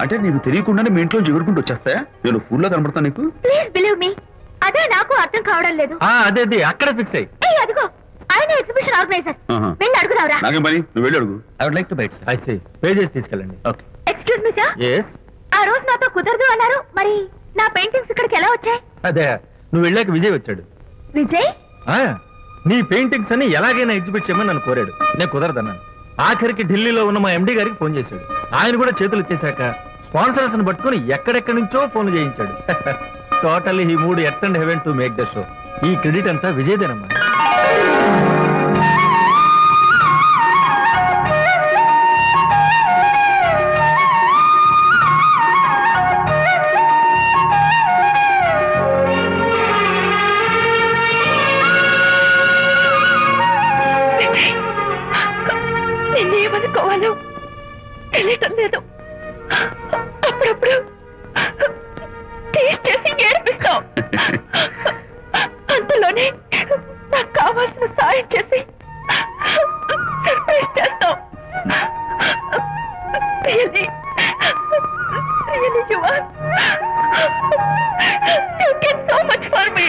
అంటే నీకు తెలియకుండానే మీ ఇంట్లో ఎగురుకుంటూ వచ్చేస్తాయా? నేను ఫుల్లో కనబడతా నీకు? ప్లీజ్ బిలీవ్ మీ, అదే నాకు అర్థం కావడం లేదు. అదే అక్కడ ఫిక్స్ అయ్యి. అదిగో ఆయన ఎగ్జిబిషన్ ఆర్గనైజర్, వెళ్ళి అడుగుదావరా? నాకేం పని, నువ్వు వెళ్ళి అడుగు. I would like to bite sir. I see. Pay చేసి తీసుకెళ్ళండి. Okay. Excuse me sir. yes. ఆ రోజు నాతో కుదరదు అన్నారు, మరి నా పెయింటింగ్స్ ఇక్కడికి ఎలా వచ్చాయి? అదే నువ్వు వెళ్ళాక విజయ్ వచ్చాడు. విజయ్? నీ పెయింటింగ్స్ అని ఎలాగైనా ఎగ్జిబిట్ చేయమని నన్ను కోరాడు. నేను కుదరదన్నాను. ఆఖరికి ఢిల్లీలో ఉన్న మా ఎండి గారికి ఫోన్ చేశాడు. ఆయన కూడా చేతులు ఎత్తేశాక స్పాన్సర్స్ ని పట్టుకుని ఎక్కడెక్కడి నుంచో ఫోన్ చేయించాడు. Totally he mood earth and heaven to make the show. ఈ క్రెడిట్ అంతా విజయ్దేనమ్మా. నిన్నేమనుకోవాలో తెలియటం లేదు. అప్పుడప్పుడు టేస్ట్ చేసి ఏడిపిస్తావు. అంతలోనే నాకు కావాల్సిన సాయం చేసి సర్ప్రైజ్ చేస్తావు. Really, you are. You did so much for me.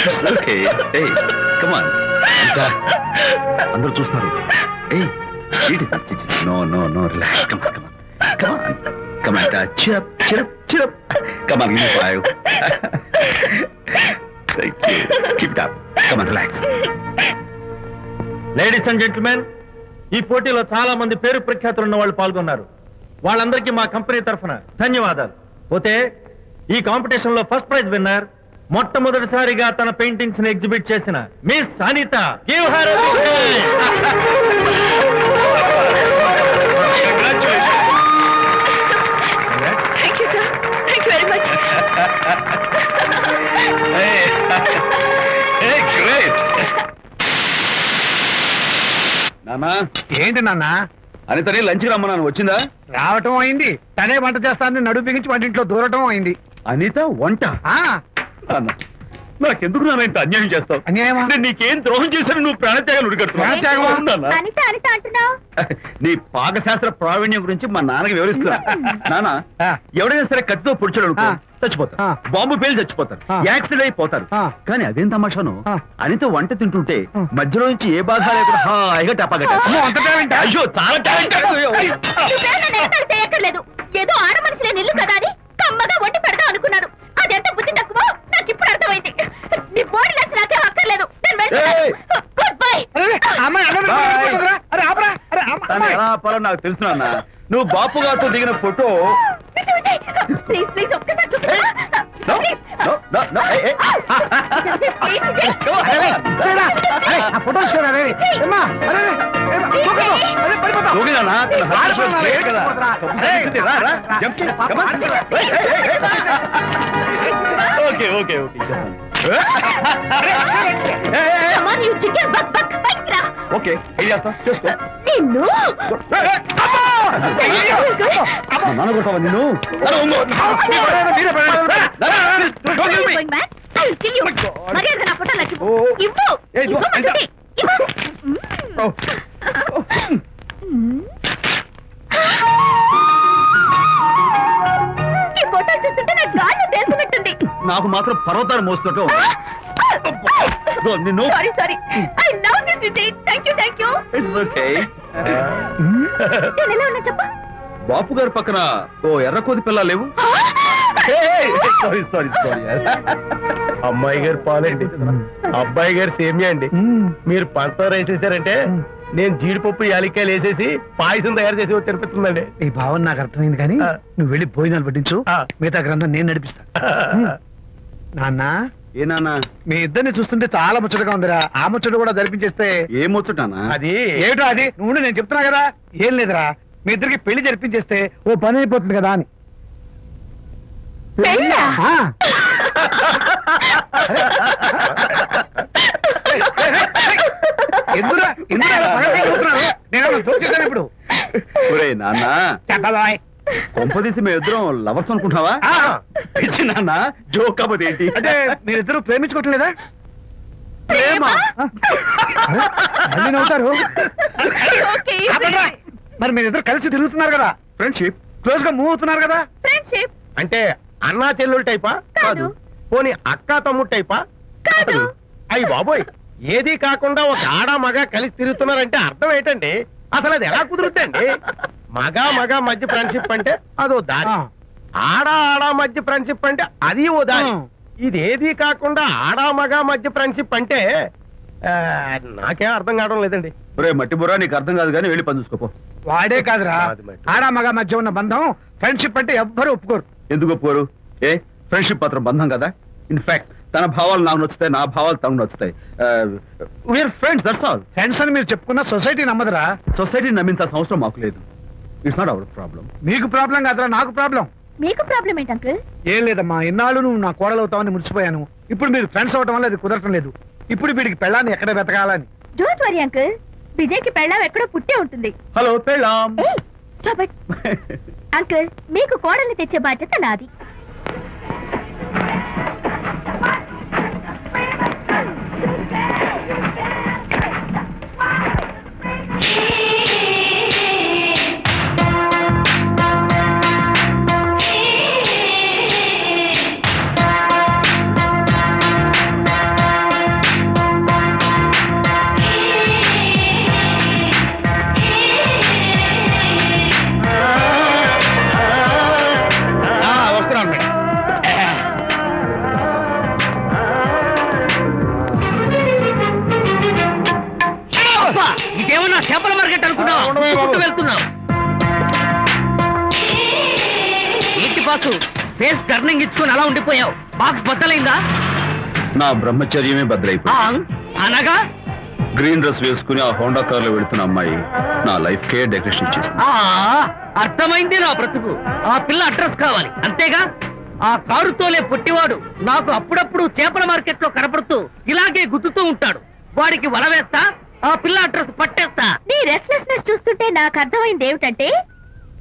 It's okay. Hey, come on. అందరూ చూస్తున్నారు. Hey, no, relax. Come on. Cheer up. Come on, give me 5. Thank you. Keep it up. Come on, relax. Ladies and gentlemen, ఈ పోటీలో చాలా మంది పేరు ప్రఖ్యాతులు ఉన్న వాళ్ళు పాల్గొన్నారు. వాళ్ళందరికీ మా కంపెనీ తరఫున ధన్యవాదాలు. పోతే ఈ కాంపిటీషన్ లో ఫస్ట్ ప్రైజ్ విన్నర్, మొట్టమొదటిసారిగా తన పెయింటింగ్స్ ని ఎగ్జిబిట్ చేసిన miss Anita. Give her a big hand. Thank you, sir. Thank you very much. Hey, great. నానా, ఏంటి నాన్న? అనితని లంచ్కి రమ్మన్నాను, వచ్చిందా? రావటం అయింది. తనే వంట చేస్తానని నడుము బిగించి వంటింట్లో దూరటం అయింది. అనిత వంట? నాకెందుకు నాన్న ఇంత అన్యాయం చేస్తావు? అన్యాయమా? నీకేం ద్రోహం చేశాను? నువ్వు ప్రాణత్యాగం నీ పాకశాస్త్ర ప్రావీణ్యం గురించి మా నాన్నకి వివరిస్తున్నా. నాన్న, ఎవడైనా సరే కత్తితో పొడిచాడు చచ్చిపోతారు, బాంబు పేలు చచ్చిపోతారు, యాక్సిడెంట్ అయిపోతారు. కానీ అదేం తమాషాను, అనిత వంట తింటుంటే మధ్యలో నుంచి ఏ బాధ లేకుండా హాయిగా టపాగట. అయ్యో, చాలా టాలెంట్. ఏదో ఆడ మనిషి నేను ఇల్లు కదా అని కమ్మగా వండి పెడతా అనుకున్నాను. అదెంత బుద్ధి తక్కువ నాకు ఇప్పుడు అర్థమైంది. నీ బాడీ నచ్చి నాకే అక్కర్లేదు. Good bye. ఎలా ఆపాలో నాకు తెలుసు నాన్న. నువ్వు బాపు గారితో దిగిన ఫోటో ఓకే ఓకే ఏం చేస్తావు చేసుకో. నానగొట్టావా నిన్ను? నాకు మాత్రం పర్వతాలు మోస్తుంటావు నిన్ను. బాపు గారి పక్కన ఓ ఎర్రకోతి పిల్ల లేవు? సారీ అమ్మాయి గారు పాలండి, అబ్బాయి గారు సేమియా అండి. మీరు పంచదార వేసేసారంటే నేను జీడిపప్పు యాలిక్కాయలు వేసేసి పాయసం తయారు చేసి తినిపిస్తుందండి. నీ భావన నాకు అర్థమైంది, కానీ నువ్వు వెళ్ళి భోజనాలు పట్టించు, మిగతా గ్రంథం నేను నడిపిస్తా. నాన్న, ఏ నాన్న, మీ ఇద్దరిని చూస్తుంటే చాలా ముచ్చటగా ఉందిరా. ఆ ముచ్చట కూడా జరిపించేస్తే. ఏ ముచ్చటానా? అది ఏమిటో అది నువ్వు, నేను చెప్తున్నా కదా. ఏం లేదురా, మీ ఇద్దరికి పెళ్లి జరిపించేస్తే ఓ పని అయిపోతుంది కదా అని. ఇప్పుడు నాన్న కొంపదీసి మేము ఇద్దరం లవర్స్ అనుకుంటావా? ఇచ్చి నాన్న జోక్ కాబట్టి ఏంటి అంటే మీరిద్దరు ప్రేమించుకోవట్లేదా? ప్రేమ నవ్వుతారు. మరి మీరిద్దరు కలిసి తిరుగుతున్నారు కదా. ఫ్రెండ్షిప్. క్లోజ్ గా మూవ్ అవుతున్నారు కదా. ఫ్రెండ్షిప్. అంటే అన్నా చెల్లెలు టైపా? కాదు. పోనీ అక్క తమ్ముడు టైపా? కాదు. అయ్యి బాబోయ్, ఏది కాకుండా ఒక ఆడ మగ కలిసి తిరుగుతున్నారంటే అర్థం ఏంటండి? అసలు అది ఎలా కుదురుద్దండి? మగ మధ్య ఫ్రెండ్షిప్ అంటే అదో దారి, ఆడ మధ్య ఫ్రెండ్షిప్ అంటే అది ఓ దారి. ఇదేది కాకుండా ఆడ మగ మధ్య ఫ్రెండ్షిప్ అంటే నాకేం అర్థం కావడం లేదండి. మట్టి బుర్రా, నీకు అర్థం కాదు కానీ వెళ్ళి పని చూసుకోపో. వాడే కాదురా, ఆడ మగ మధ్య ఉన్న బంధం ఫ్రెండ్షిప్ అంటే ఎవ్వరు ఒప్పుకోరు. ఎందుకు ఒప్పుకోరు? ఫ్రెండ్షిప్ మాత్రం బంధం కదా. ఇన్ఫాక్ట్ తన భావాలు నాకు నచ్చుతాయి, నా భావాలు తనకు నచ్చుతాయి. We are friends, that's all. Friends అని మీరు చెప్పుకున్న సొసైటీ నమ్మదురా. సొసైటీ నమ్మించాల్సిన అవసరం మాకు లేదు. It's not our problem. మీకు ప్రాబ్లం కాదురా, నాకు ప్రాబ్లం. మీకు ప్రాబ్లం ఏంటి అంకుల్? ఏం లేదమ్మా, ఇన్నాళ్ళు నువ్వు నా కోడలు అవుతావని మురిసిపోయాను. ఇప్పుడు మీరు ఫ్రెండ్స్ అవడం వల్ల అది కుదరటం లేదు. ఇప్పుడు వీడికి పెళ్ళాన్ని ఎక్కడ వెతకాలని. డోంట్ వరీ అంకుల్, విజయ్ కి పెళ్ళాం ఎక్కడో పుట్టే ఉంటుంది. హలో పెళ్ళాం. Stop it. అంకుల్, మీకు కోడల్ని తెచ్చే బాధ్యత నాది. ఇదేమన్నా చేపల మార్కెట్ అనుకున్నావు? వెళ్తున్నావు ఏంటి బాసు? ఫేస్ టర్నింగ్ ఇచ్చుకొని అలా ఉండిపోయావు. బాక్స్ బద్దలైందా? నా బ్రహ్మచర్యమే బద్దలైపోయింది. అనగా గ్రీన్ డ్రెస్ వేసుకుని ఆ హోండా కార్ లో వెళుతున్న అమ్మాయి నా లైఫ్ కే డెకరేషన్ చేసింది. అర్థమైంది నా బ్రతుకు. ఆ పిల్ల అడ్రస్ కావాలి అంతేగా? ఆ కారుతోలే పొట్టివాడు నాకు అప్పుడప్పుడు చేపల మార్కెట్ లో కనపడుతూ ఇలాగే గుద్దుతూ ఉంటాడు. వాడికి వల వేస్తా, ఆ పిల్ల అడ్రస్ పట్టేస్తా. నీ రెస్ట్లెస్నెస్ చూస్తుంటే నాకు అర్థమైంది ఏమిటంటే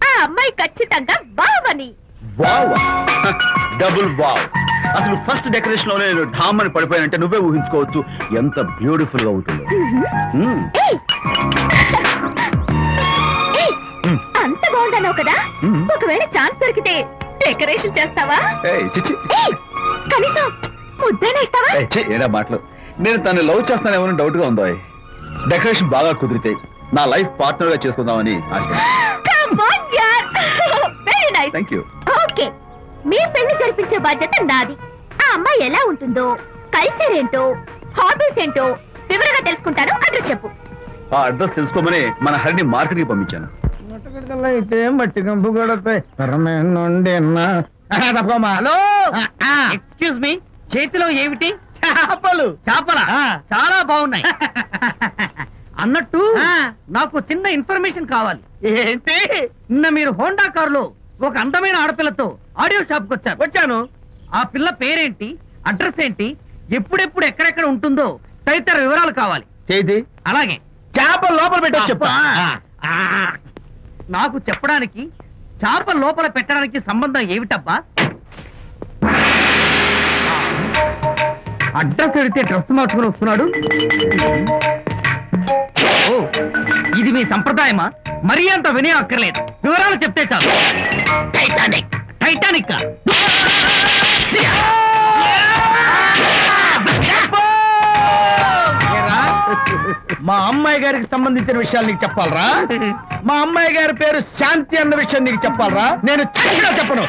ఆ అమ్మాయి ఖచ్చితంగా బావని. Wow, double wow. అసలు ఫస్ట్ డెకరేషన్ లోనే నేను ఢామ్ అని పడిపోయానంటే నువ్వే ఊహించుకోవచ్చు ఎంత బ్యూటిఫుల్ గా ఉంటుందో. అంత బాగుందన్నావు కదా, ఒకవేళ ఛాన్స్ దొరికితే డెకరేషన్ చేస్తావా? కనీసం ముద్దైనా ఇస్తావా? ఏడా మాటలు. నేను తను లవ్ చేస్తానేమో డౌట్ గా ఉందో. డెకరేషన్ బాగా కుదిరితే నా లైఫ్ పార్ట్నర్ గా చేసుకుందామని ఓకే, మీ పెళ్లి జరిపించే బాధ్యత నాది. ఆ అమ్మాయి ఎలా ఉంటుందో, కల్చర్ ఏంటో, హాబీస్ ఏంటో వివరంగా తెలుసుకుంటాను. అడ్రస్ చెప్పు. ఆ అడ్రస్ తెలుసుకోమని మన హరిని మార్కెట్ కి పంపించాను. అయితే మట్టి కంపు కూడా హలో, ఎక్స్క్యూజ్ మీ, చేతిలో ఏమిటి? చేపలు. చేపలా? చాలా బాగున్నాయి. అన్నట్టు నాకు చిన్న ఇన్ఫర్మేషన్ కావాలి. ఏంటి? నిన్న మీరు హోండా కారులో ఒక అందమైన ఆడపిల్లతో ఆడియో షాప్ కు వచ్చాను. ఆ పిల్ల పేరేంటి, అడ్రస్ ఏంటి, ఎప్పుడెప్పుడు ఎక్కడెక్కడ ఉంటుందో తదితర వివరాలు కావాలి. చేతి అలాగే చేపలు లోపల పెట్టచ్చు చెప్తా. నాకు చెప్పడానికి చేప లోపల పెట్టడానికి సంబంధం ఏమిటబ్బా? అడ్రస్ అడిగితే డ్రెస్ మార్చుకుని వస్తున్నాడు. ఓ, ఇది మీ సంప్రదాయమా? మరీ అంత వినయం అక్కర్లేదు, వివరాలు చెప్తే చాలు. టైటానిక్. టైటానిక్ మా అమ్మాయి గారికి సంబంధించిన విషయాలు నీకు చెప్పాలరా? మా అమ్మాయి గారి పేరు శాంతి అన్న విషయం నీకు చెప్పాలరా? నేను చెప్పను.